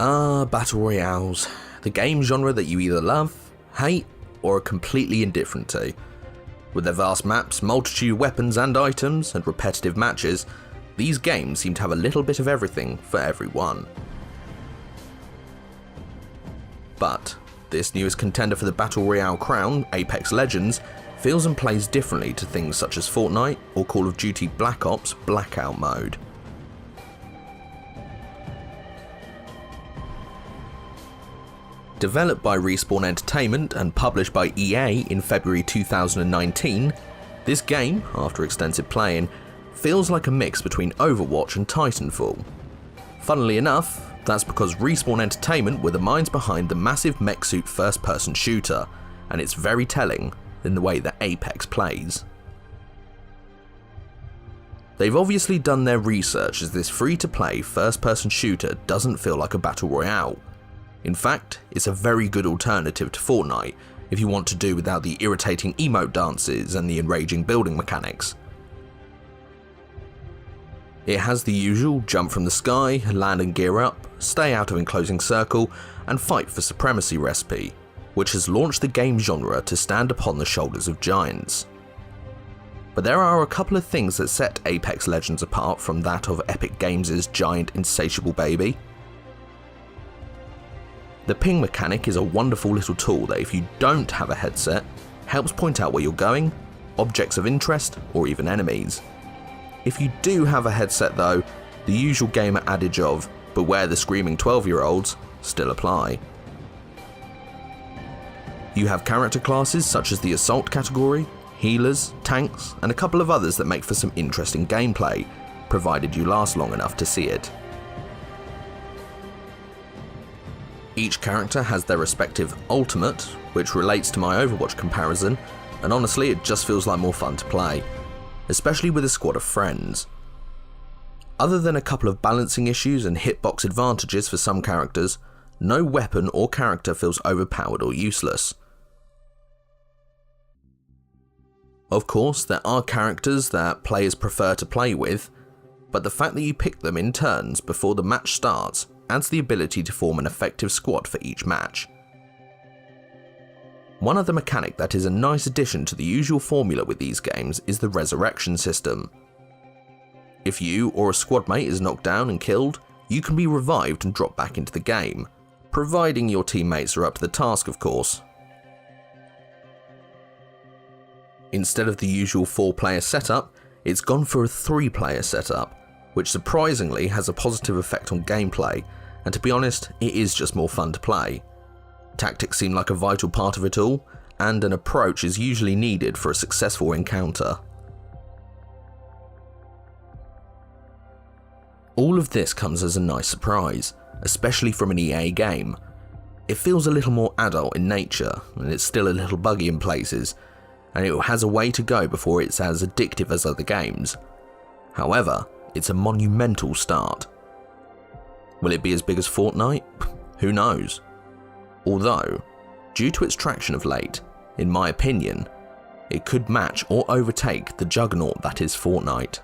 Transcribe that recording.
Battle Royales. The game genre that you either love, hate, or are completely indifferent to. With their vast maps, multitude of weapons and items, and repetitive matches, these games seem to have a little bit of everything for everyone. But this newest contender for the Battle Royale crown, Apex Legends, feels and plays differently to things such as Fortnite or Call of Duty Black Ops Blackout mode. Developed by Respawn Entertainment and published by EA in February 2019, this game, after extensive playing, feels like a mix between Overwatch and Titanfall. Funnily enough, that's because Respawn Entertainment were the minds behind the massive mech suit first-person shooter, and it's very telling in the way that Apex plays. They've obviously done their research, as this free-to-play first-person shooter doesn't feel like a battle royale. In fact, it's a very good alternative to Fortnite if you want to do without the irritating emote dances and the enraging building mechanics. It has the usual jump from the sky, land and gear up, stay out of enclosing circle, and fight for supremacy recipe, which has launched the game genre to stand upon the shoulders of giants. But there are a couple of things that set Apex Legends apart from that of Epic Games' giant insatiable baby. The ping mechanic is a wonderful little tool that, if you don't have a headset, helps point out where you're going, objects of interest, or even enemies. If you do have a headset though, the usual gamer adage of "beware the screaming 12-year-olds" still apply. You have character classes such as the assault category, healers, tanks, and a couple of others that make for some interesting gameplay, provided you last long enough to see it. Each character has their respective ultimate, which relates to my Overwatch comparison, and honestly it just feels like more fun to play, especially with a squad of friends. Other than a couple of balancing issues and hitbox advantages for some characters, no weapon or character feels overpowered or useless. Of course, there are characters that players prefer to play with, but the fact that you pick them in turns before the match starts adds the ability to form an effective squad for each match. One other mechanic that is a nice addition to the usual formula with these games is the resurrection system. If you or a squad mate is knocked down and killed, you can be revived and dropped back into the game, providing your teammates are up to the task, of course. Instead of the usual 4-player setup, it's gone for a 3-player setup, which surprisingly has a positive effect on gameplay, and to be honest, it is just more fun to play. Tactics seem like a vital part of it all, and an approach is usually needed for a successful encounter. All of this comes as a nice surprise, especially from an EA game. It feels a little more adult in nature, and it's still a little buggy in places, and it has a way to go before it's as addictive as other games. However, it's a monumental start. Will it be as big as Fortnite? Who knows? Although, due to its traction of late, in my opinion, it could match or overtake the juggernaut that is Fortnite.